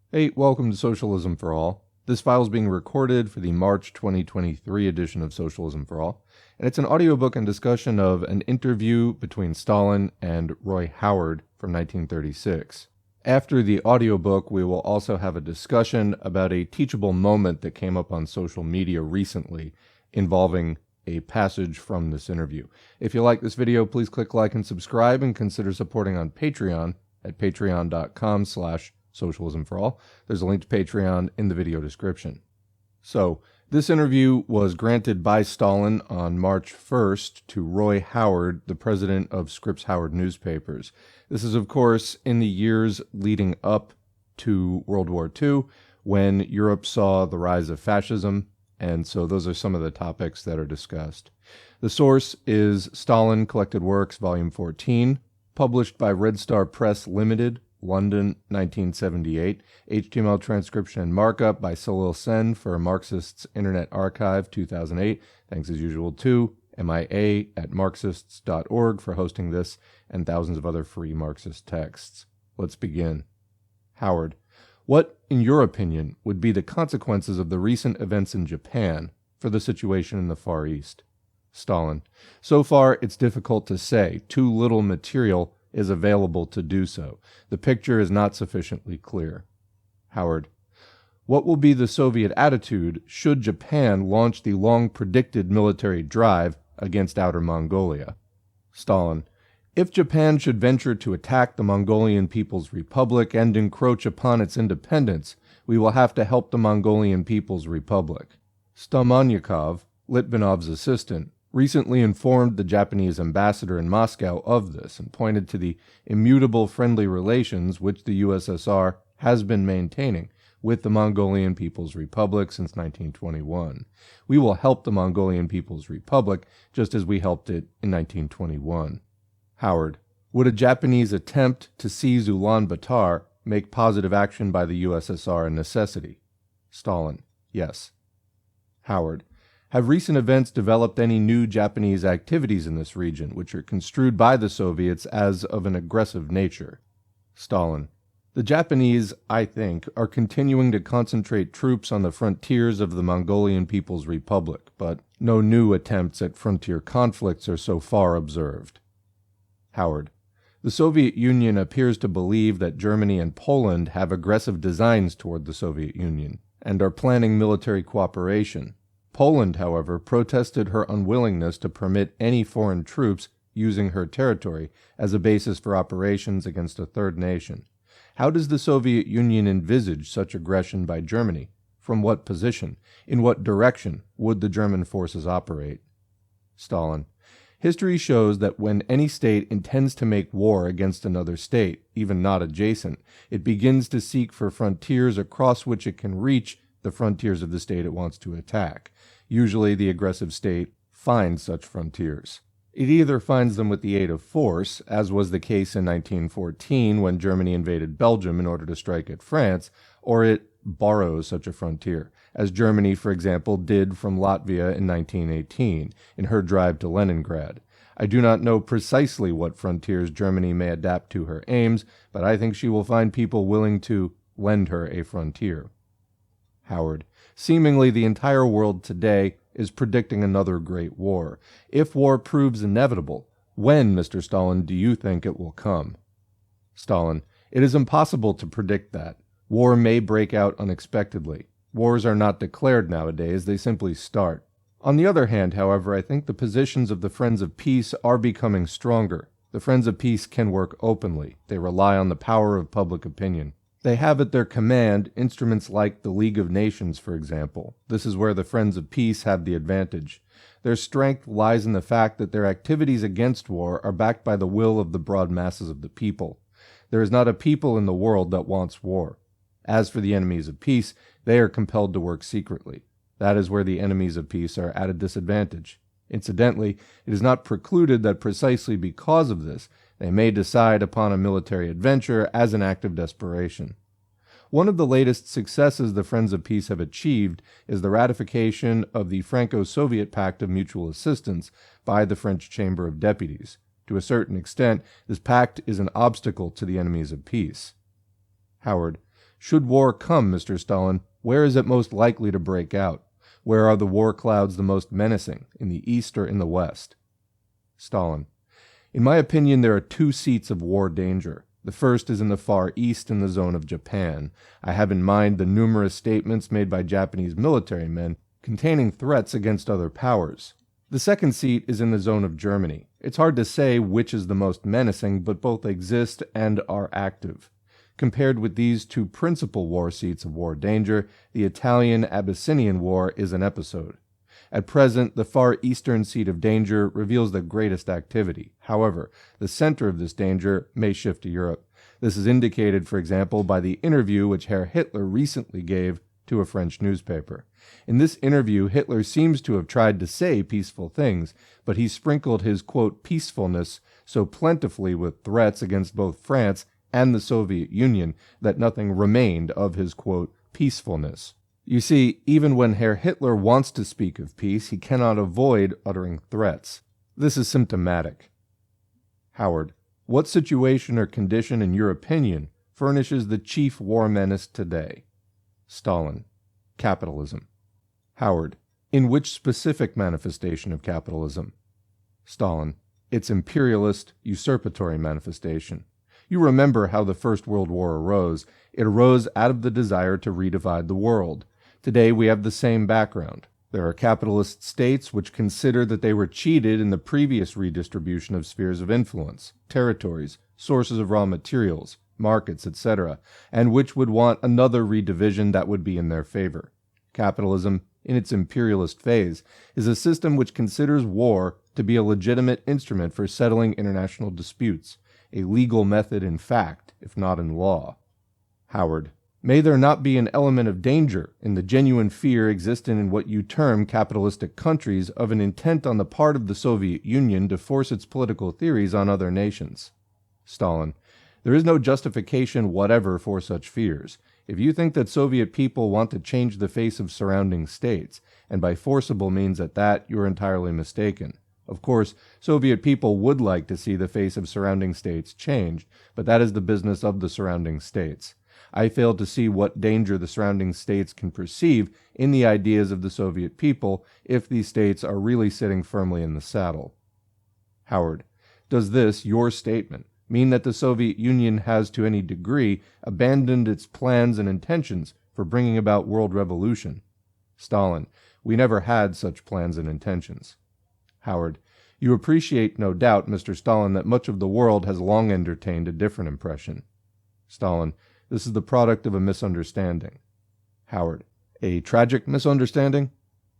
Hey, welcome to Socialism for All. This file is being recorded for the March 2023 edition of Socialism for All, and it's an audiobook and discussion of an interview between Stalin and Roy Howard from 1936. After the audiobook, we will also have a discussion about a teachable moment that came up on social media recently involving a passage from this interview. If you like this video, please click like and subscribe and consider supporting on Patreon at patreon.com/Socialism for All. There's a link to Patreon in the video description. So, this interview was granted by Stalin on March 1st to Roy Howard, the president of Scripps Howard newspapers. This is, of course, in the years leading up to World War II, when Europe saw the rise of fascism, and so those are some of the topics that are discussed. The source is Stalin Collected Works, Volume 14, published by Red Star Press Limited, London, 1978. HTML transcription and markup by Salil Sen for Marxists Internet Archive, 2008. Thanks as usual to MIA@Marxists.org for hosting this and thousands of other free Marxist texts. Let's begin. Howard, what, in your opinion, would be the consequences of the recent events in Japan for the situation in the Far East? Stalin, so far it's difficult to say. Too little material is available to do so. The picture is not sufficiently clear. Howard, what will be the Soviet attitude should Japan launch the long-predicted military drive against Outer Mongolia? Stalin, if Japan should venture to attack the Mongolian People's Republic and encroach upon its independence, we will have to help the Mongolian People's Republic. Stalmanyakov, Litvinov's assistant, recently informed the Japanese ambassador in Moscow of this and pointed to the immutable friendly relations which the USSR has been maintaining with the Mongolian People's Republic since 1921. We will help the Mongolian People's Republic just as we helped it in 1921. Howard, would a Japanese attempt to seize Ulaanbaatar make positive action by the USSR a necessity? Stalin, yes. Howard, have recent events developed any new Japanese activities in this region which are construed by the Soviets as of an aggressive nature? Stalin, the Japanese, I think, are continuing to concentrate troops on the frontiers of the Mongolian People's Republic, but no new attempts at frontier conflicts are so far observed. Howard, the Soviet Union appears to believe that Germany and Poland have aggressive designs toward the Soviet Union and are planning military cooperation. Poland, however, protested her unwillingness to permit any foreign troops using her territory as a basis for operations against a third nation. How does the Soviet Union envisage such aggression by Germany? From what position? In what direction would the German forces operate? Stalin, history shows that when any state intends to make war against another state, even not adjacent, it begins to seek for frontiers across which it can reach the frontiers of the state it wants to attack. Usually the aggressive state finds such frontiers. It either finds them with the aid of force, as was the case in 1914 when Germany invaded Belgium in order to strike at France, or it borrows such a frontier, as Germany, for example, did from Latvia in 1918 in her drive to Leningrad. I do not know precisely what frontiers Germany may adapt to her aims, but I think she will find people willing to lend her a frontier. Howard, seemingly the entire world today is predicting another great war. If war proves inevitable, when, Mr. Stalin, do you think it will come? Stalin, it is impossible to predict that. War may break out unexpectedly. Wars are not declared nowadays, they simply start. On the other hand, however, I think the positions of the Friends of Peace are becoming stronger. The Friends of Peace can work openly. They rely on the power of public opinion. They have at their command instruments like the League of Nations, for example. This is where the Friends of Peace have the advantage. Their strength lies in the fact that their activities against war are backed by the will of the broad masses of the people. There is not a people in the world that wants war. As for the enemies of peace, they are compelled to work secretly. That is where the enemies of peace are at a disadvantage. Incidentally, it is not precluded that precisely because of this, they may decide upon a military adventure as an act of desperation. One of the latest successes the Friends of Peace have achieved is the ratification of the Franco-Soviet Pact of Mutual Assistance by the French Chamber of Deputies. To a certain extent, this pact is an obstacle to the enemies of peace. Howard, Should war come, Mr. Stalin, where is it most likely to break out? Where are the war clouds the most menacing, in the east or in the west? Stalin: in my opinion, there are two seats of war danger. The first is in the far east in the zone of Japan. I have in mind the numerous statements made by Japanese military men containing threats against other powers. The second seat is in the zone of Germany. It's hard to say which is the most menacing, but both exist and are active. Compared with these two principal war seats of war danger, the Italian-Abyssinian War is an episode. At present, the far eastern seat of danger reveals the greatest activity. However, the center of this danger may shift to Europe. This is indicated, for example, by the interview which Herr Hitler recently gave to a French newspaper. In this interview, Hitler seems to have tried to say peaceful things, but he sprinkled his, quote, peacefulness so plentifully with threats against both France and the Soviet Union that nothing remained of his, quote, peacefulness. You see, even when Herr Hitler wants to speak of peace, he cannot avoid uttering threats. This is symptomatic. Howard: what situation or condition, in your opinion, furnishes the chief war menace today? Stalin: capitalism. Howard: in which specific manifestation of capitalism? Stalin: its imperialist, usurpatory manifestation. You remember how the First World War arose. It arose out of the desire to redivide the world. Today we have the same background. There are capitalist states which consider that they were cheated in the previous redistribution of spheres of influence, territories, sources of raw materials, markets, etc., and which would want another redivision that would be in their favor. Capitalism, in its imperialist phase, is a system which considers war to be a legitimate instrument for settling international disputes, a legal method in fact, if not in law. Howard: may there not be an element of danger in the genuine fear existing in what you term capitalistic countries of an intent on the part of the Soviet Union to force its political theories on other nations? Stalin: there is no justification whatever for such fears. If you think that Soviet people want to change the face of surrounding states, and by forcible means at that, you are entirely mistaken. Of course, Soviet people would like to see the face of surrounding states changed, but that is the business of the surrounding states. I fail to see what danger the surrounding states can perceive in the ideas of the Soviet people if these states are really sitting firmly in the saddle. Howard: does this, your statement, mean that the Soviet Union has to any degree abandoned its plans and intentions for bringing about world revolution? Stalin: we never had such plans and intentions. Howard: you appreciate, no doubt, Mr. Stalin, that much of the world has long entertained a different impression. Stalin: this is the product of a misunderstanding. Howard: a tragic misunderstanding?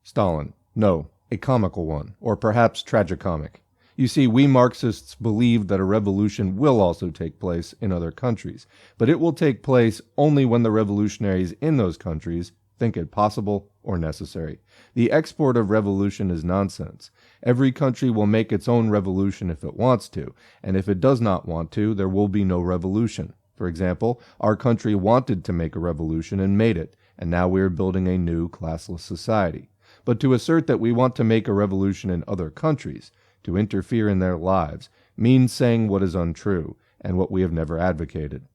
Stalin: no, a comical one, or perhaps tragicomic. You see, we Marxists believe that a revolution will also take place in other countries, but it will take place only when the revolutionaries in those countries think it possible or necessary. The export of revolution is nonsense. Every country will make its own revolution if it wants to, and if it does not want to, there will be no revolution. For example, our country wanted to make a revolution and made it, and now we are building a new classless society. But to assert that we want to make a revolution in other countries, to interfere in their lives, means saying what is untrue, and what we have never advocated.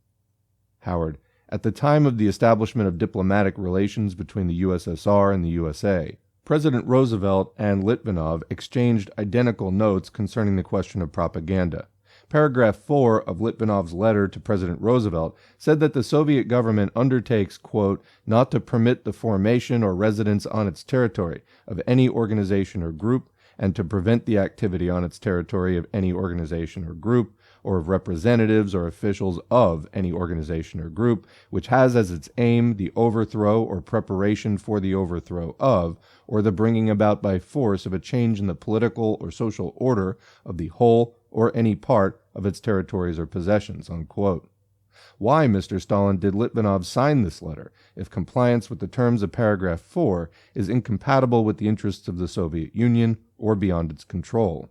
Howard: at the time of the establishment of diplomatic relations between the USSR and the USA, President Roosevelt and Litvinov exchanged identical notes concerning the question of propaganda. Paragraph 4 of Litvinov's letter to President Roosevelt said that the Soviet government undertakes, quote, not to permit the formation or residence on its territory of any organization or group, and to prevent the activity on its territory of any organization or group, or of representatives or officials of any organization or group, which has as its aim the overthrow or preparation for the overthrow of, or the bringing about by force of a change in the political or social order of the whole or any part of its territories or possessions, unquote. Why, Mr. Stalin, did Litvinov sign this letter, if compliance with the terms of paragraph 4 is incompatible with the interests of the Soviet Union or beyond its control?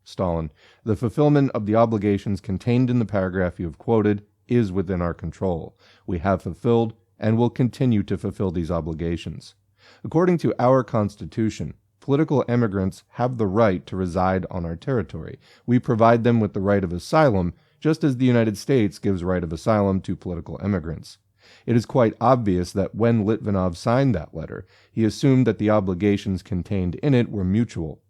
Stalin: the fulfillment of the obligations contained in the paragraph you have quoted is within our control. We have fulfilled and will continue to fulfill these obligations. According to our Constitution, political immigrants have the right to reside on our territory. We provide them with the right of asylum, just as the United States gives right of asylum to political immigrants. It is quite obvious that when Litvinov signed that letter, he assumed that the obligations contained in it were mutual.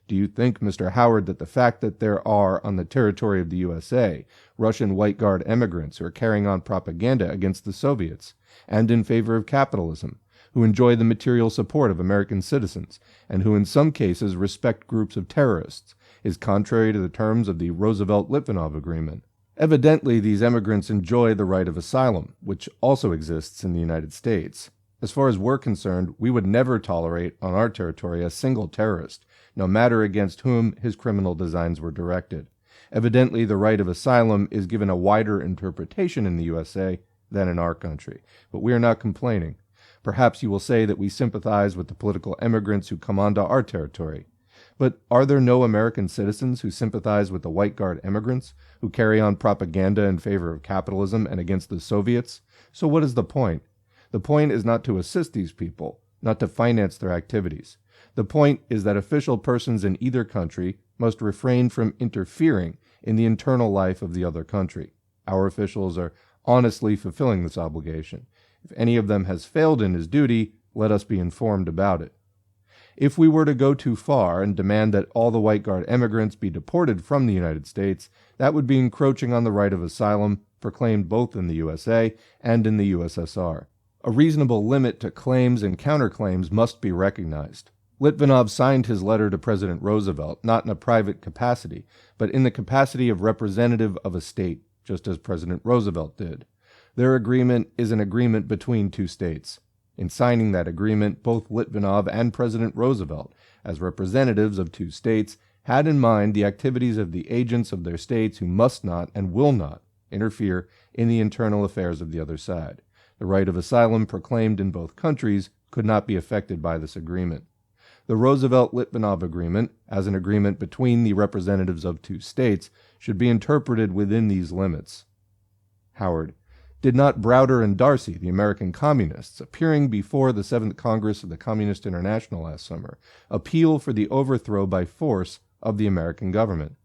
Do you think, Mr. Howard, that the fact that there are, on the territory of the USA, Russian White Guard emigrants who are carrying on propaganda against the Soviets and in favor of capitalism, who enjoy the material support of American citizens, and who in some cases respect groups of terrorists, is contrary to the terms of the Roosevelt-Litvinov Agreement? Evidently, these immigrants enjoy the right of asylum, which also exists in the United States. As far as we're concerned, we would never tolerate on our territory a single terrorist, no matter against whom his criminal designs were directed. Evidently, the right of asylum is given a wider interpretation in the USA than in our country, but we are not complaining. Perhaps you will say that we sympathize with the political immigrants who come onto our territory. But are there no American citizens who sympathize with the White Guard immigrants, who carry on propaganda in favor of capitalism and against the Soviets? So what is the point? The point is not to assist these people, not to finance their activities. The point is that official persons in either country must refrain from interfering in the internal life of the other country. Our officials are honestly fulfilling this obligation. If any of them has failed in his duty, let us be informed about it. If we were to go too far and demand that all the White Guard emigrants be deported from the United States, that would be encroaching on the right of asylum proclaimed both in the USA and in the USSR. A reasonable limit to claims and counterclaims must be recognized. Litvinov signed his letter to President Roosevelt not in a private capacity, but in the capacity of representative of a state, just as President Roosevelt did. Their agreement is an agreement between two states. In signing that agreement, both Litvinov and President Roosevelt, as representatives of two states, had in mind the activities of the agents of their states who must not and will not interfere in the internal affairs of the other side. The right of asylum proclaimed in both countries could not be affected by this agreement. The Roosevelt-Litvinov agreement, as an agreement between the representatives of two states, should be interpreted within these limits. Howard, did not Browder and Darcy, the American communists, appearing before the 7th Congress of the Communist International last summer, appeal for the overthrow by force of the American government?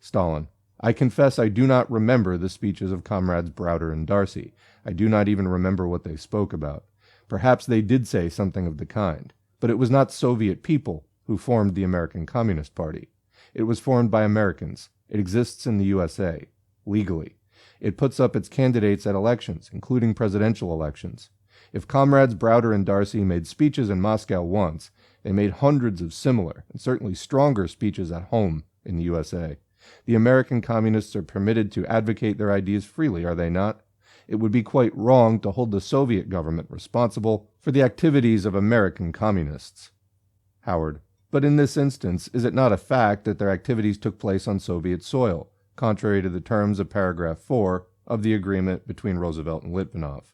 Stalin, I confess I do not remember the speeches of comrades Browder and Darcy. I do not even remember what they spoke about. Perhaps they did say something of the kind, but it was not Soviet people who formed the American Communist Party. It was formed by Americans. It exists in the USA, legally. It puts up its candidates at elections, including presidential elections. If comrades Browder and Darcy made speeches in Moscow once, they made hundreds of similar, and certainly stronger speeches at home in the USA. The American communists are permitted to advocate their ideas freely, are they not? It would be quite wrong to hold the Soviet government responsible for the activities of American communists. Howard, but in this instance, is it not a fact that their activities took place on Soviet soil, contrary to the terms of paragraph 4 of the agreement between Roosevelt and Litvinov?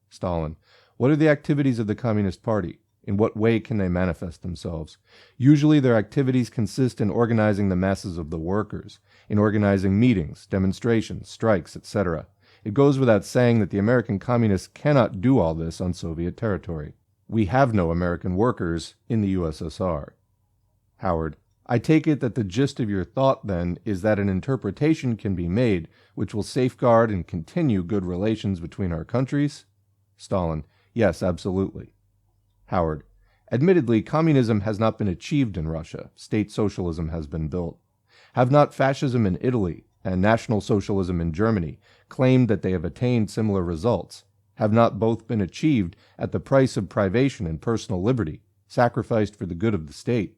Stalin, what are the activities of the Communist Party? In what way can they manifest themselves? Usually their activities consist in organizing the masses of the workers, in organizing meetings, demonstrations, strikes, etc. It goes without saying that the American communists cannot do all this on Soviet territory. We have no American workers in the USSR. Howard, I take it that the gist of your thought, then, is that an interpretation can be made which will safeguard and continue good relations between our countries? Stalin, yes, absolutely. Howard, admittedly, communism has not been achieved in Russia. State socialism has been built. Have not fascism in Italy and National Socialism in Germany claimed that they have attained similar results? Have not both been achieved at the price of privation and personal liberty, sacrificed for the good of the state?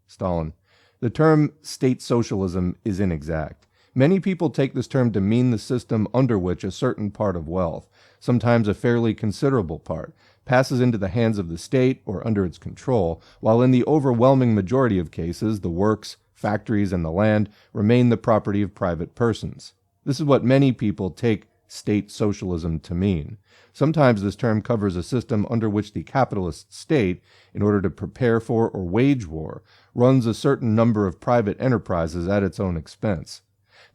Stalin, the term state socialism is inexact. Many people take this term to mean the system under which a certain part of wealth, sometimes a fairly considerable part, passes into the hands of the state or under its control, while in the overwhelming majority of cases the works, factories, and the land remain the property of private persons. This is what many people take state socialism to mean. Sometimes this term covers a system under which the capitalist state, in order to prepare for or wage war, runs a certain number of private enterprises at its own expense.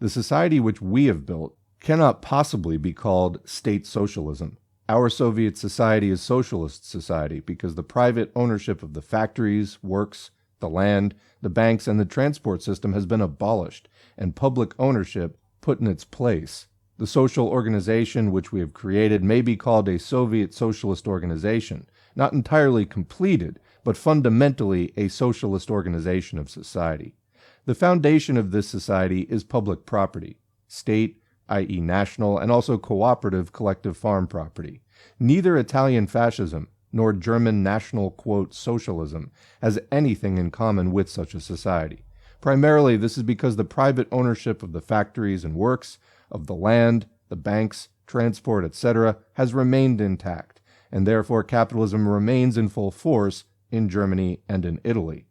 The society which we have built cannot possibly be called state socialism. Our Soviet society is socialist society because the private ownership of the factories, works, the land, the banks, and the transport system has been abolished, and public ownership put in its place. The social organization which we have created may be called a Soviet socialist organization, not entirely completed, but fundamentally a socialist organization of society. The foundation of this society is public property, state, i.e. national, and also cooperative collective farm property. Neither Italian fascism nor German national, quote, socialism has anything in common with such a society. Primarily, this is because the private ownership of the factories and works, of the land, the banks, transport, etc., has remained intact, and therefore capitalism remains in full force in Germany and in Italy.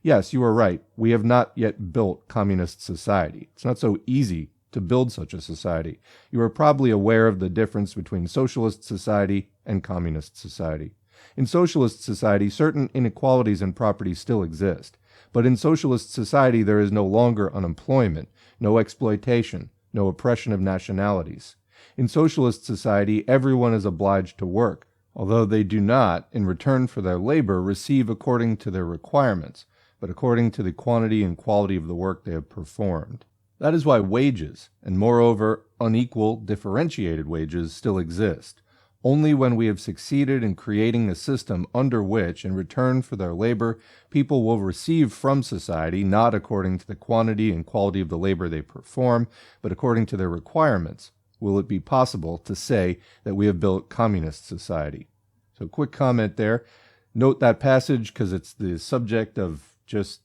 Yes, you are right, we have not yet built communist society. It's not so easy to build such a society. You are probably aware of the difference between socialist society and communist society. In socialist society, certain inequalities in property still exist, but in socialist society there is no longer unemployment, no exploitation, no oppression of nationalities. In socialist society, everyone is obliged to work, although they do not, in return for their labor, receive according to their requirements, but according to the quantity and quality of the work they have performed. That is why wages, and moreover unequal, differentiated wages, still exist. Only when we have succeeded in creating a system under which, in return for their labor, people will receive from society not according to the quantity and quality of the labor they perform, but according to their requirements, will it be possible to say that we have built communist society. So quick comment there. Note that passage because it's the subject of just,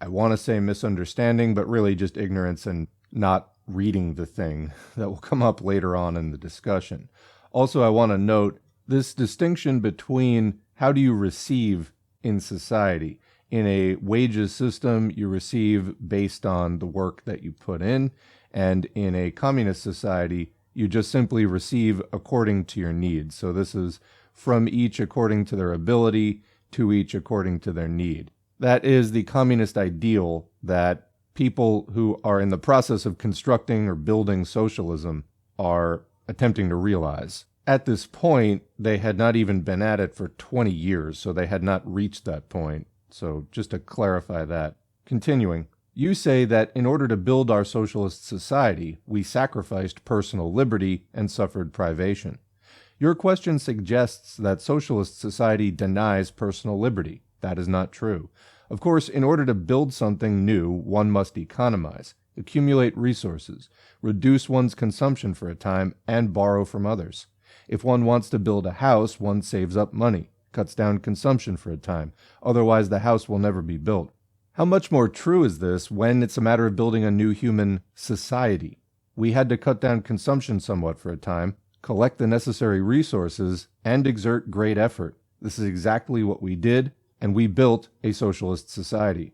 I want to say misunderstanding, but really just ignorance and not reading the thing that will come up later on in the discussion. Also, I want to note this distinction between how do you receive in society. In a wages system, you receive based on the work that you put in, and in a communist society, you just simply receive according to your needs. So this is from each according to their ability, to each according to their need. That is the communist ideal that people who are in the process of constructing or building socialism are attempting to realize. At this point, they had not even been at it for 20 years, so they had not reached that point. So just to clarify that. Continuing, you say that in order to build our socialist society, we sacrificed personal liberty and suffered privation. Your question suggests that socialist society denies personal liberty. That is not true. Of course, in order to build something new, one must economize, accumulate resources, reduce one's consumption for a time, and borrow from others. If one wants to build a house, one saves up money, cuts down consumption for a time. Otherwise, the house will never be built. How much more true is this when it's a matter of building a new human society? We had to cut down consumption somewhat for a time, collect the necessary resources, and exert great effort. This is exactly what we did, and we built a socialist society.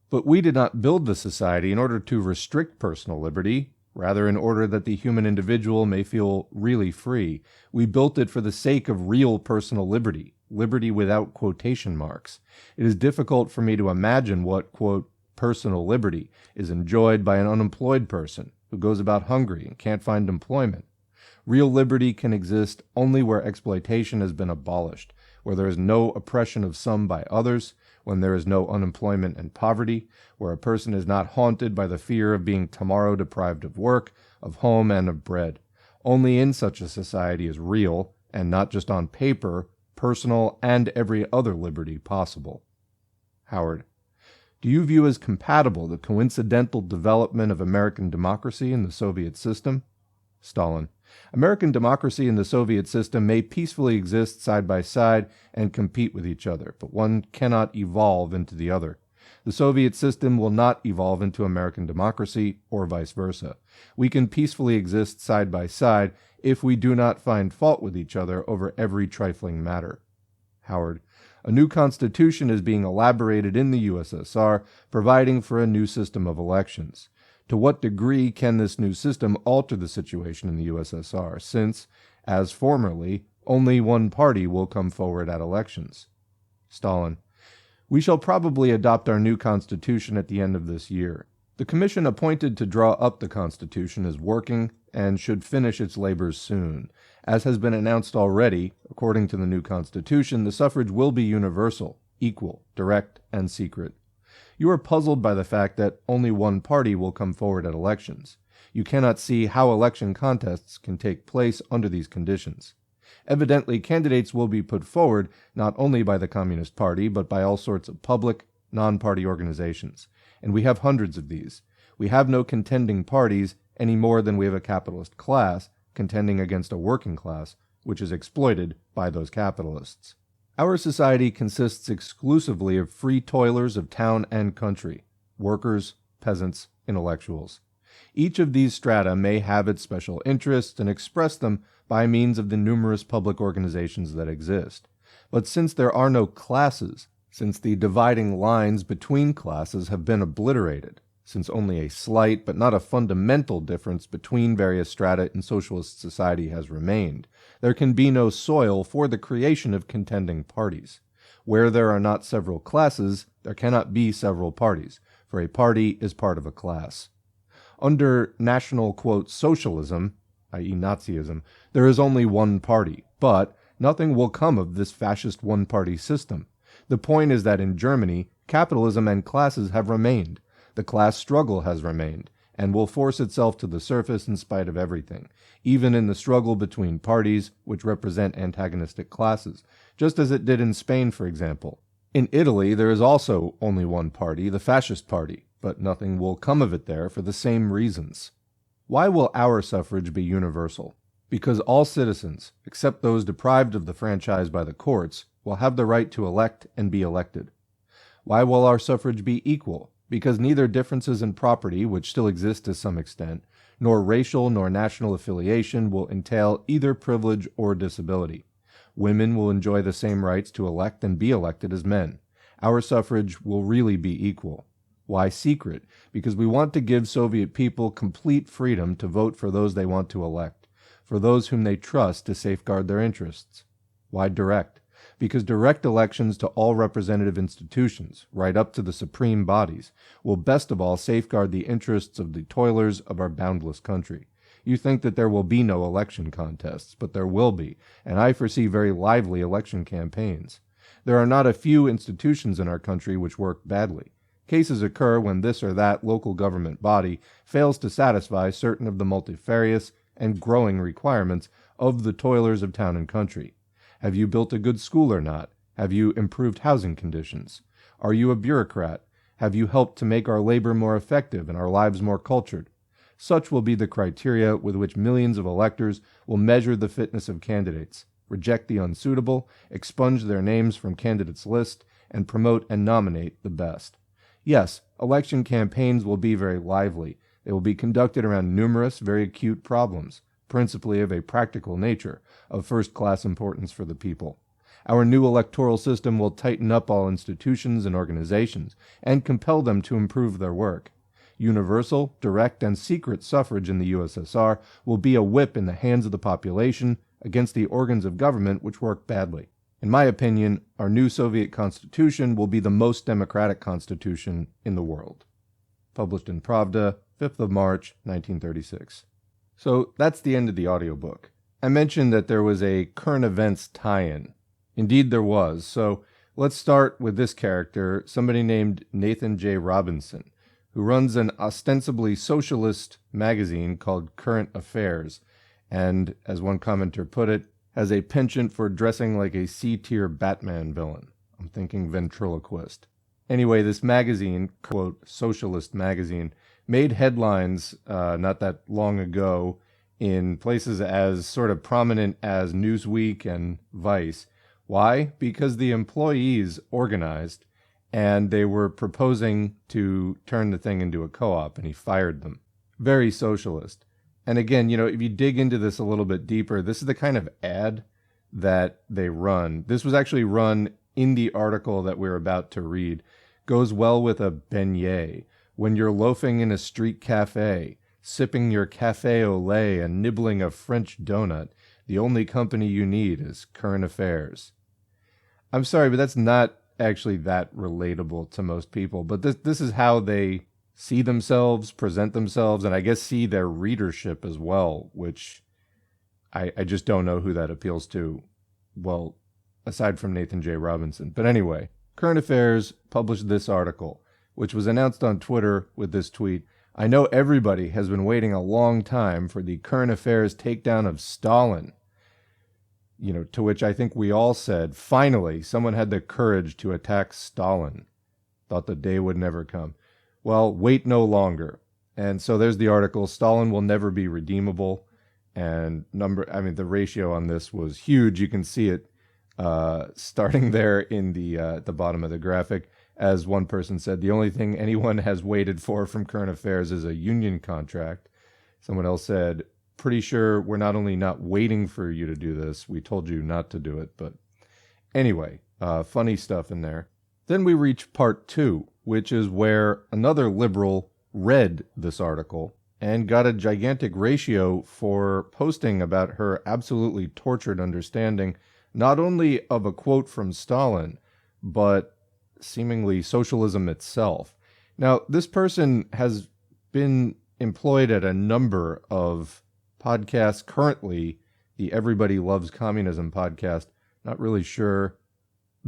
But we did not build the society in order to restrict personal liberty, rather in order that the human individual may feel really free. We built it for the sake of real personal liberty, liberty without quotation marks. It is difficult for me to imagine what, quote, personal liberty is enjoyed by an unemployed person who goes about hungry and can't find employment. Real liberty can exist only where exploitation has been abolished, where there is no oppression of some by others, when there is no unemployment and poverty, where a person is not haunted by the fear of being tomorrow deprived of work, of home, and of bread. Only in such a society is real, and not just on paper, personal and every other liberty possible. Howard, do you view as compatible the coincidental development of American democracy in the Soviet system? Stalin, American democracy and the Soviet system may peacefully exist side by side and compete with each other, but one cannot evolve into the other. The Soviet system will not evolve into American democracy, or vice versa. We can peacefully exist side by side if we do not find fault with each other over every trifling matter. Howard, a new constitution is being elaborated in the USSR, providing for a new system of elections. To what degree can this new system alter the situation in the USSR, since, as formerly, only one party will come forward at elections? Stalin, we shall probably adopt our new constitution at the end of this year. The commission appointed to draw up the constitution is working and should finish its labors soon. As has been announced already, according to the new constitution, the suffrage will be universal, equal, direct, and secret. You are puzzled by the fact that only one party will come forward at elections. You cannot see how election contests can take place under these conditions. Evidently, candidates will be put forward not only by the Communist Party, but by all sorts of public, non-party organizations. And we have hundreds of these. We have no contending parties any more than we have a capitalist class contending against a working class, which is exploited by those capitalists. Our society consists exclusively of free toilers of town and country, workers, peasants, intellectuals. Each of these strata may have its special interests and express them by means of the numerous public organizations that exist. But since there are no classes, since the dividing lines between classes have been obliterated, since only a slight but not a fundamental difference between various strata in socialist society has remained, there can be no soil for the creation of contending parties. Where there are not several classes, there cannot be several parties, for a party is part of a class. Under national, quote, socialism, i.e. Nazism, there is only one party, but nothing will come of this fascist one-party system. The point is that in Germany, capitalism and classes have remained. The class struggle has remained, and will force itself to the surface in spite of everything, even in the struggle between parties which represent antagonistic classes, just as it did in Spain, for example. In Italy, there is also only one party, the Fascist Party, but nothing will come of it there for the same reasons. Why will our suffrage be universal? Because all citizens, except those deprived of the franchise by the courts, will have the right to elect and be elected. Why will our suffrage be equal? Because neither differences in property, which still exist to some extent, nor racial nor national affiliation will entail either privilege or disability. Women will enjoy the same rights to elect and be elected as men. Our suffrage will really be equal. Why secret? Because we want to give Soviet people complete freedom to vote for those they want to elect, for those whom they trust to safeguard their interests. Why direct? Because direct elections to all representative institutions, right up to the supreme bodies, will best of all safeguard the interests of the toilers of our boundless country. You think that there will be no election contests, but there will be, and I foresee very lively election campaigns. There are not a few institutions in our country which work badly. Cases occur when this or that local government body fails to satisfy certain of the multifarious and growing requirements of the toilers of town and country. Have you built a good school or not? Have you improved housing conditions? Are you a bureaucrat? Have you helped to make our labor more effective and our lives more cultured? Such will be the criteria with which millions of electors will measure the fitness of candidates, reject the unsuitable, expunge their names from candidates' list, and promote and nominate the best. Yes, election campaigns will be very lively. They will be conducted around numerous, very acute problems, principally of a practical nature, of first-class importance for the people. Our new electoral system will tighten up all institutions and organizations, and compel them to improve their work. Universal, direct, and secret suffrage in the USSR will be a whip in the hands of the population against the organs of government which work badly. In my opinion, our new Soviet Constitution will be the most democratic constitution in the world. Published in Pravda, 5th of March, 1936. So that's the end of the audiobook. I mentioned that there was a current events tie-in. Indeed there was, so let's start with this character, somebody named Nathan J. Robinson, who runs an ostensibly socialist magazine called Current Affairs, and, as one commenter put it, has a penchant for dressing like a C-tier Batman villain. I'm thinking ventriloquist. Anyway, this magazine, quote, socialist magazine, made headlines not that long ago in places as sort of prominent as Newsweek and Vice. Why? Because the employees organized and they were proposing to turn the thing into a co-op, and he fired them. Very socialist. And again, if you dig into this a little bit deeper, this is the kind of ad that they run. This was actually run in the article that we're about to read. Goes well with a beignet. When you're loafing in a street cafe, sipping your café au lait and nibbling a French donut, the only company you need is Current Affairs. I'm sorry, but that's not actually that relatable to most people. But this is how they see themselves, present themselves, and I guess see their readership as well, which I just don't know who that appeals to. Well, aside from Nathan J. Robinson. But anyway, Current Affairs published this article, which was announced on Twitter with this tweet. I know everybody has been waiting a long time for the current affairs takedown of Stalin. To which I think we all said, finally, someone had the courage to attack Stalin. Thought the day would never come. Well, wait no longer. And so there's the article, Stalin will never be redeemable. And the ratio on this was huge. You can see it starting there in the bottom of the graphic. As one person said, the only thing anyone has waited for from current affairs is a union contract. Someone else said, pretty sure we're not only not waiting for you to do this, we told you not to do it. But anyway, funny stuff in there. Then we reach part 2, which is where another liberal read this article and got a gigantic ratio for posting about her absolutely tortured understanding, not only of a quote from Stalin, but seemingly socialism itself. Now, this person has been employed at a number of podcasts currently, the Everybody Loves Communism podcast. Not really sure,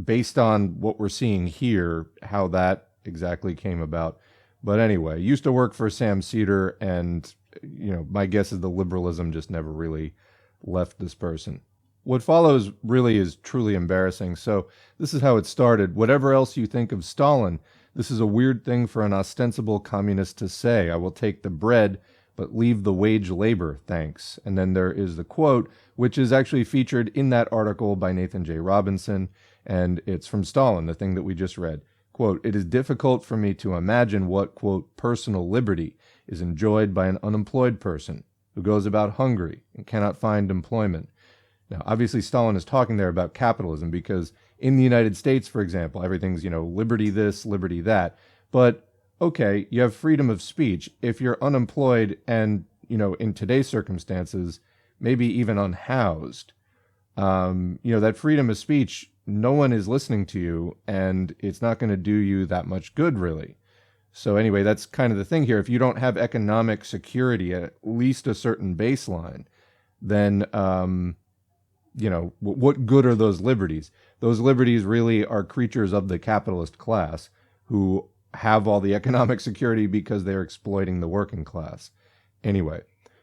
based on what we're seeing here, how that exactly came about. But anyway, used to work for Sam Cedar, and my guess is the liberalism just never really left this person. What follows really is truly embarrassing. So this is how it started. Whatever else you think of Stalin, this is a weird thing for an ostensible communist to say. I will take the bread, but leave the wage labor, thanks. And then there is the quote, which is actually featured in that article by Nathan J. Robinson, and it's from Stalin, the thing that we just read. Quote, it is difficult for me to imagine what, quote, personal liberty is enjoyed by an unemployed person who goes about hungry and cannot find employment. Now, obviously, Stalin is talking there about capitalism because in the United States, for example, everything's, liberty this, liberty that. But, okay, you have freedom of speech. If you're unemployed and, in today's circumstances, maybe even unhoused, that freedom of speech, no one is listening to you, and it's not going to do you that much good, really. So anyway, that's kind of the thing here. If you don't have economic security at least a certain baseline, then what good are those liberties? Those liberties really are creatures of the capitalist class who have all the economic security because they're exploiting the working class. Anyway,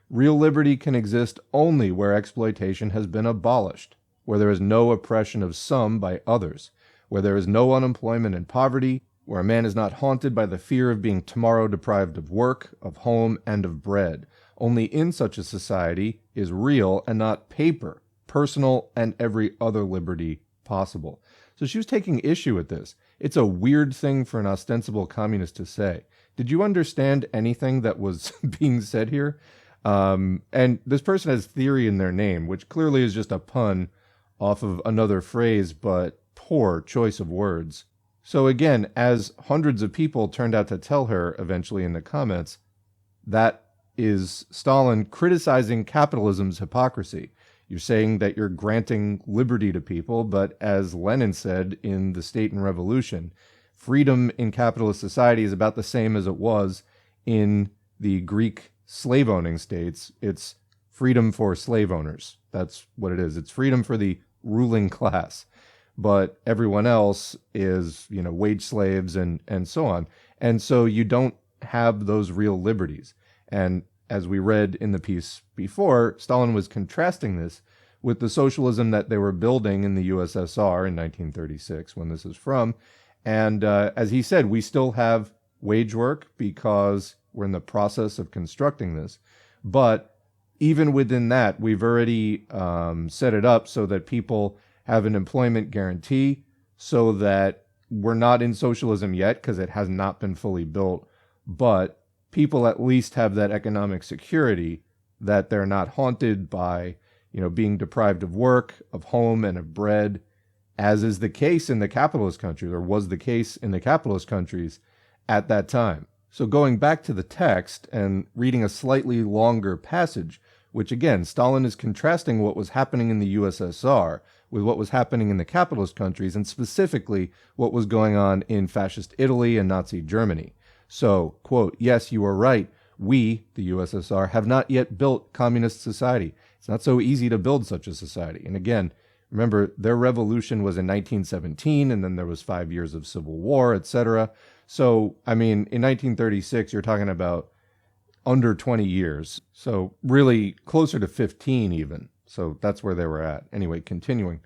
real liberty can exist only where exploitation has been abolished, where there is no oppression of some by others, where there is no unemployment and poverty, where a man is not haunted by the fear of being tomorrow deprived of work, of home, and of bread. Only in such a society is real and not paper, personal, and every other liberty possible. So she was taking issue with this. It's a weird thing for an ostensible communist to say. Did you understand anything that was being said here? And this person has theory in their name, which clearly is just a pun off of another phrase, but poor choice of words. So again, as hundreds of people turned out to tell her eventually in the comments, that is Stalin criticizing capitalism's hypocrisy. You're saying that you're granting liberty to people, but as Lenin said in The State and Revolution, freedom in capitalist society is about the same as it was in the Greek slave-owning states. It's freedom for slave owners. That's what it is. It's freedom for the ruling class. But everyone else is, wage slaves and so on. And so you don't have those real liberties. And as we read in the piece before, Stalin was contrasting this with the socialism that they were building in the USSR in 1936, when this is from. And as he said, we still have wage work because we're in the process of constructing this. But even within that, we've already set it up so that people have an employment guarantee, so that we're not in socialism yet because it has not been fully built, but people at least have that economic security that they're not haunted by, being deprived of work, of home, and of bread, as is the case in the capitalist countries, or was the case in the capitalist countries at that time. So going back to the text and reading a slightly longer passage, which again, Stalin is contrasting what was happening in the USSR with what was happening in the capitalist countries, and specifically what was going on in fascist Italy and Nazi Germany. So, quote, yes, you are right. We, the USSR, have not yet built communist society. It's not so easy to build such a society. And again, remember, their revolution was in 1917, and then there was 5 years of civil war, etc. So, in 1936, you're talking about under 20 years. So really closer to 15 even. So that's where they were at. Anyway, continuing.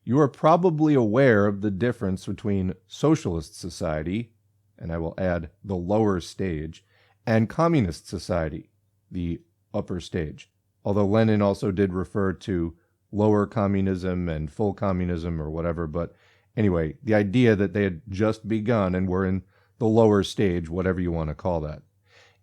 You are probably aware of the difference between socialist society, and I will add the lower stage, and communist society, the upper stage. Although Lenin also did refer to lower communism and full communism or whatever, but anyway, the idea that they had just begun and were in the lower stage, whatever you want to call that.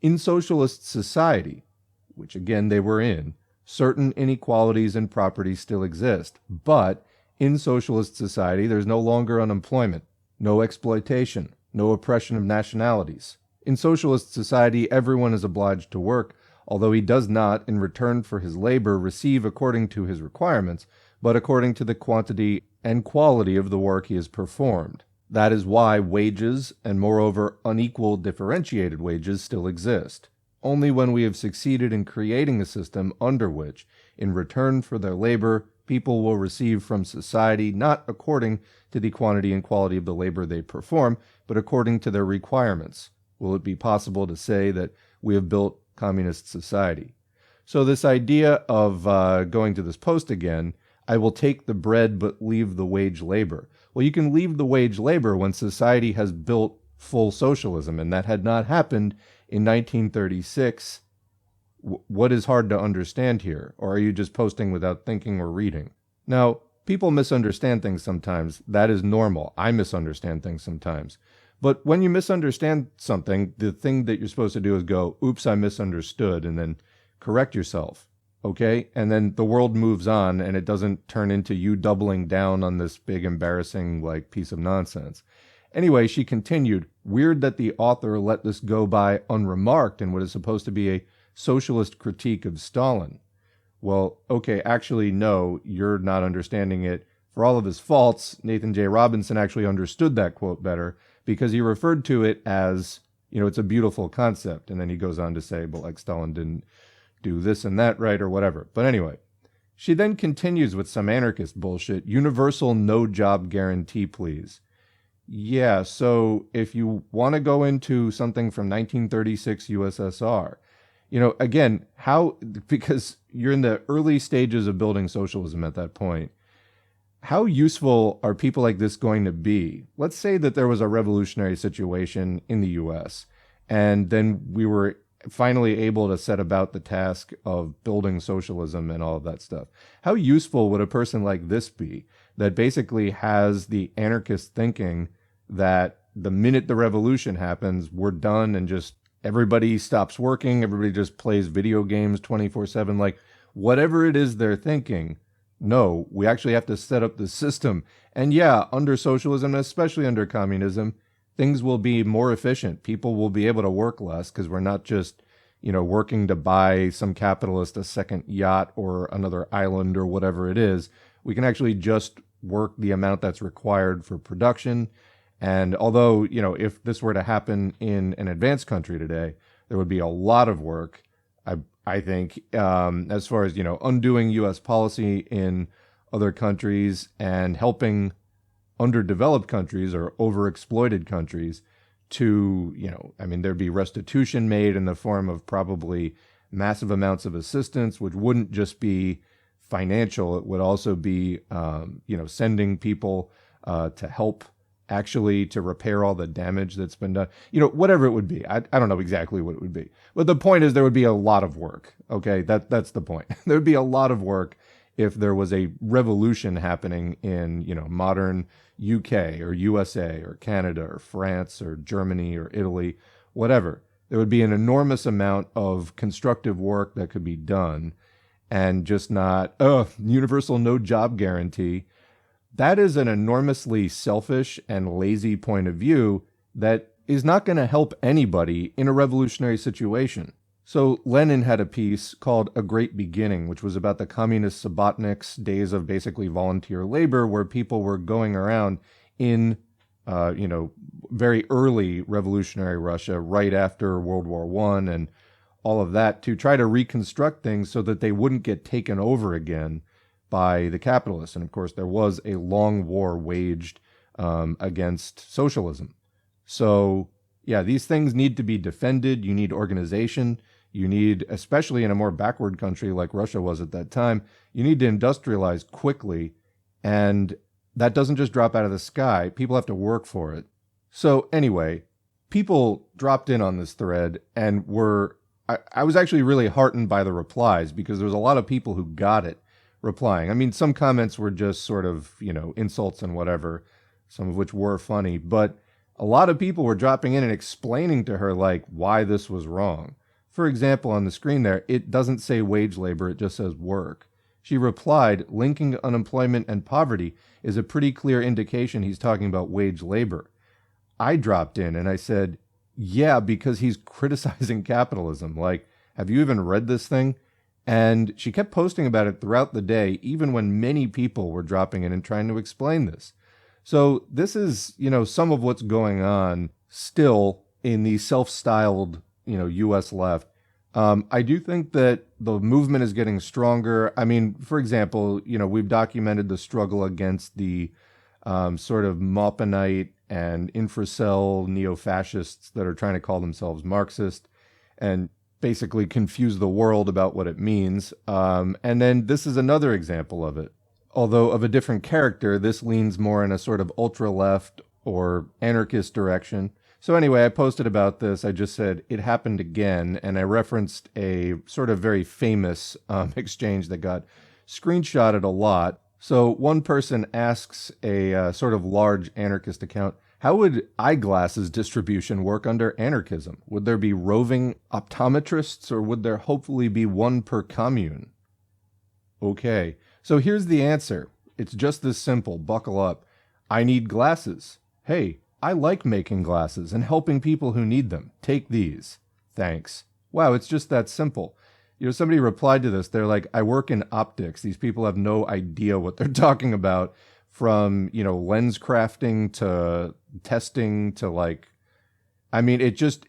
In socialist society, which again they were in, certain inequalities in property still exist, but in socialist society there's no longer unemployment, no exploitation, no oppression of nationalities. In socialist society, everyone is obliged to work, although he does not, in return for his labor, receive according to his requirements, but according to the quantity and quality of the work he has performed. That is why wages, and moreover unequal differentiated wages, still exist. Only when we have succeeded in creating a system under which, in return for their labor, people will receive from society not according to the quantity and quality of the labor they perform, but according to their requirements, will it be possible to say that we have built communist society. So this idea of going to this post again, I will take the bread but leave the wage labor. Well, you can leave the wage labor when society has built full socialism, and that had not happened in 1936. What is hard to understand here? Or are you just posting without thinking or reading? Now, people misunderstand things sometimes. That is normal. I misunderstand things sometimes. But when you misunderstand something, the thing that you're supposed to do is go, oops, I misunderstood, and then correct yourself. Okay? And then the world moves on, and it doesn't turn into you doubling down on this big, embarrassing, piece of nonsense. Anyway, she continued, weird that the author let this go by unremarked in what is supposed to be a socialist critique of Stalin. Well, okay, actually, no, you're not understanding it. For all of his faults, Nathan J. Robinson actually understood that quote better because he referred to it as, it's a beautiful concept. And then he goes on to say, but Stalin didn't do this and that right or whatever. But anyway, she then continues with some anarchist bullshit. Universal no job guarantee, please. Yeah, so if you want to go into something from 1936 USSR, again, because you're in the early stages of building socialism at that point, how useful are people like this going to be? Let's say that there was a revolutionary situation in the US, and then we were finally able to set about the task of building socialism and all of that stuff. How useful would a person like this be that basically has the anarchist thinking that the minute the revolution happens, we're done and just everybody stops working, everybody just plays video games 24/7, whatever it is they're thinking. No, we actually have to set up the system. And yeah, under socialism, especially under communism, things will be more efficient. People will be able to work less because we're not just, working to buy some capitalist a second yacht or another island or whatever it is. We can actually just work the amount that's required for production. And although, if this were to happen in an advanced country today, there would be a lot of work, I think, as far as, undoing U.S. policy in other countries and helping underdeveloped countries or overexploited countries to, there'd be restitution made in the form of probably massive amounts of assistance, which wouldn't just be financial. It would also be, sending people to help actually to repair all the damage that's been done, whatever it would be. I don't know exactly what it would be. But the point is there would be a lot of work. Okay, that's the point. There would be a lot of work if there was a revolution happening in, modern UK or USA or Canada or France or Germany or Italy, whatever. There would be an enormous amount of constructive work that could be done and just not, universal no job guarantee. That is an enormously selfish and lazy point of view that is not going to help anybody in a revolutionary situation. So Lenin had a piece called A Great Beginning, which was about the communist Subotniks, days of basically volunteer labor, where people were going around in, very early revolutionary Russia, right after World War I and all of that, to try to reconstruct things so that they wouldn't get taken over again by the capitalists. And of course, there was a long war waged against socialism. So yeah, these things need to be defended. You need organization. You need, especially in a more backward country like Russia was at that time, you need to industrialize quickly. And that doesn't just drop out of the sky. People have to work for it. So anyway, people dropped in on this thread and I was actually really heartened by the replies because there was a lot of people who got it replying. I mean, some comments were just sort of, insults and whatever, some of which were funny, but a lot of people were dropping in and explaining to her, like, why this was wrong. For example, on the screen there, it doesn't say wage labor, it just says work. She replied, linking unemployment and poverty is a pretty clear indication he's talking about wage labor. I dropped in and I said, yeah, because he's criticizing capitalism. Like, have you even read this thing? And she kept posting about it throughout the day, even when many people were dropping in and trying to explain this. So this is, some of what's going on still in the self-styled, U.S. left. I do think that the movement is getting stronger. I mean, for example, we've documented the struggle against the sort of Maupinite and infracell neo-fascists that are trying to call themselves Marxist and basically confuse the world about what it means. And then this is another example of it. Although of a different character, this leans more in a sort of ultra-left or anarchist direction. So anyway, I posted about this. I just said it happened again, and I referenced a sort of very famous exchange that got screenshotted a lot. So one person asks a sort of large anarchist account, how would eyeglasses distribution work under anarchism? Would there be roving optometrists, or would there hopefully be one per commune? Okay, so here's the answer. It's just this simple. Buckle up. I need glasses. Hey, I like making glasses and helping people who need them. Take these. Thanks. Wow, it's just that simple. Somebody replied to this. They're like, I work in optics. These people have no idea what they're talking about, from, lens crafting to testing to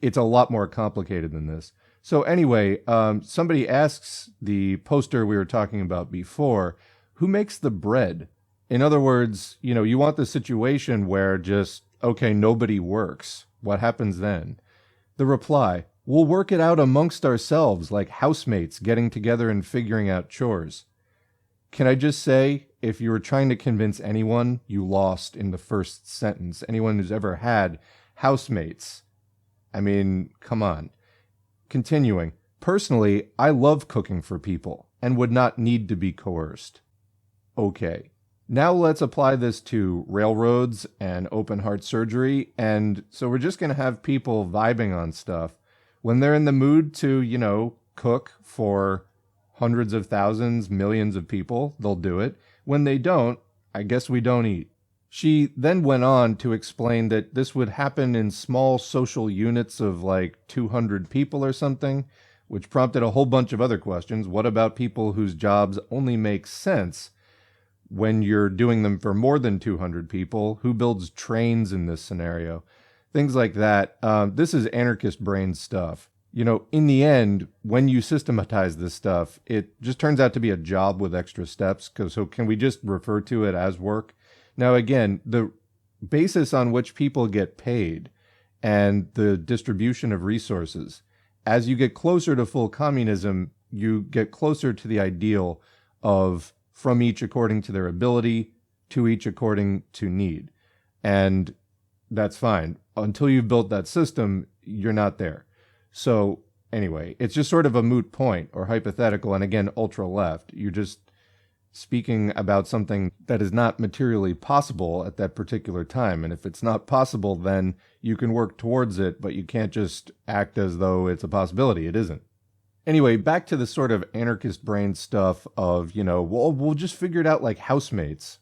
it's a lot more complicated than this. So anyway, somebody asks the poster we were talking about before, who makes the bread? In other words, you want the situation where just, okay, nobody works. What happens then? The reply, we'll work it out amongst ourselves, like housemates getting together and figuring out chores. Can I just say, if you were trying to convince anyone, you lost in the first sentence. Anyone who's ever had housemates. I mean, come on. Continuing, personally, I love cooking for people and would not need to be coerced. Okay, now let's apply this to railroads and open heart surgery. And so we're just going to have people vibing on stuff. When they're in the mood to, cook for hundreds of thousands, millions of people, they'll do it. When they don't, I guess we don't eat. She then went on to explain that this would happen in small social units of like 200 people or something, which prompted a whole bunch of other questions. What about people whose jobs only make sense when you're doing them for more than 200 people? Who builds trains in this scenario? Things like that. This is anarchist brain stuff. In the end, when you systematize this stuff, it just turns out to be a job with extra steps. So can we just refer to it as work? Now, again, the basis on which people get paid and the distribution of resources, as you get closer to full communism, you get closer to the ideal of from each according to their ability, to each according to need. And that's fine. Until you've built that system, you're not there. So anyway, it's just sort of a moot point or hypothetical. And again, ultra left. You're just speaking about something that is not materially possible at that particular time. And if it's not possible, then you can work towards it, but you can't just act as though it's a possibility. It isn't. Anyway, back to the sort of anarchist brain stuff of, we'll just figure it out like housemates.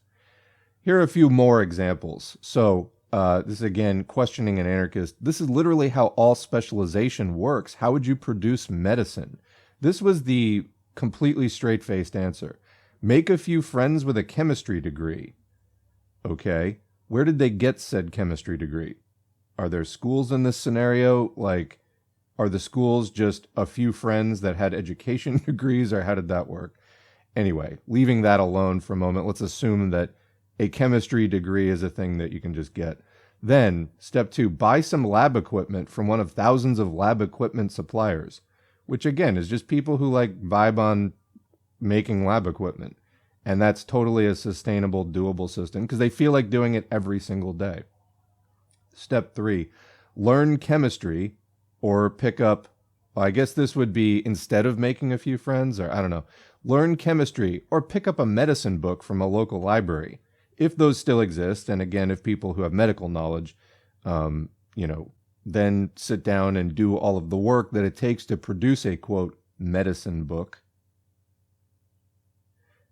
Here are a few more examples. So this is, again, questioning an anarchist. This is literally how all specialization works. How would you produce medicine? This was the completely straight-faced answer. Make a few friends with a chemistry degree. Okay, where did they get said chemistry degree? Are there schools in this scenario? Like, are the schools just a few friends that had education degrees, or how did that work? Anyway, leaving that alone for a moment, let's assume that a chemistry degree is a thing that you can just get. Then, step 2, buy some lab equipment from one of thousands of lab equipment suppliers. which again is just people who like vibe on making lab equipment. And that's totally a sustainable, doable system because they feel like doing it every single day. Step 3, learn chemistry or pick up, well, I guess this would be instead of making a few friends, or I don't know, learn chemistry or pick up a medicine book from a local library. If those still exist, and again, if people who have medical knowledge, then sit down and do all of the work that it takes to produce a, quote, medicine book.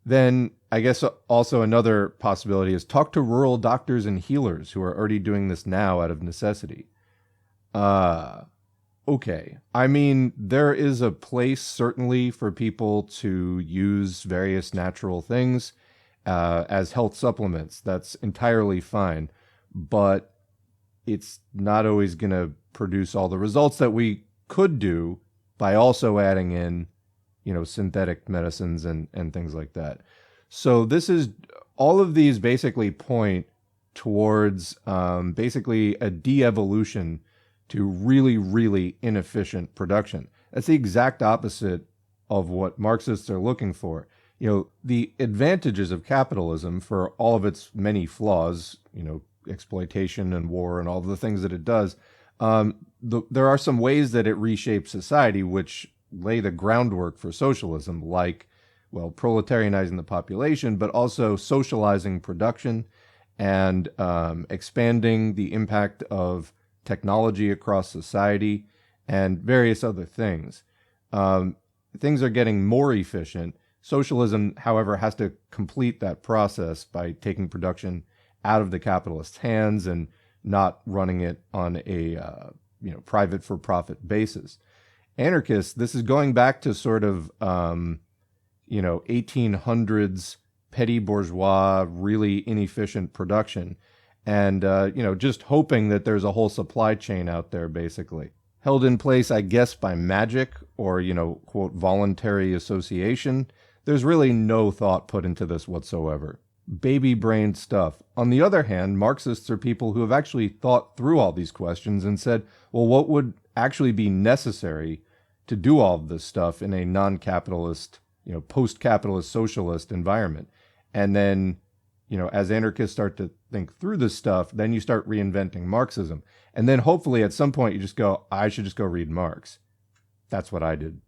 Then I guess also another possibility is talk to rural doctors and healers who are already doing this now out of necessity. Okay. I mean, there is a place certainly for people to use various natural things as health supplements. That's entirely fine. But it's not always going to produce all the results that we could do by also adding in synthetic medicines and things like that. So this is, all of these basically point towards basically a de-evolution to really, really inefficient production. That's the exact opposite of what Marxists are looking for. The advantages of capitalism, for all of its many flaws, exploitation and war and all the things that it does, there are some ways that it reshapes society which lay the groundwork for socialism, like, well, proletarianizing the population, but also socializing production and expanding the impact of technology across society and various other things. Things are getting more efficient. Socialism, however, has to complete that process by taking production out of the capitalist's hands and not running it on a private for-profit basis. Anarchists, this is going back to sort of 1800s petty bourgeois, really inefficient production, and just hoping that there's a whole supply chain out there, basically held in place, I guess, by magic or quote voluntary association. There's really no thought put into this whatsoever. Baby-brained stuff. On the other hand, Marxists are people who have actually thought through all these questions and said, well, what would actually be necessary to do all of this stuff in a non-capitalist, post-capitalist socialist environment? And then, as anarchists start to think through this stuff, then you start reinventing Marxism. And then hopefully at some point you just go, I should just go read Marx. That's what I did.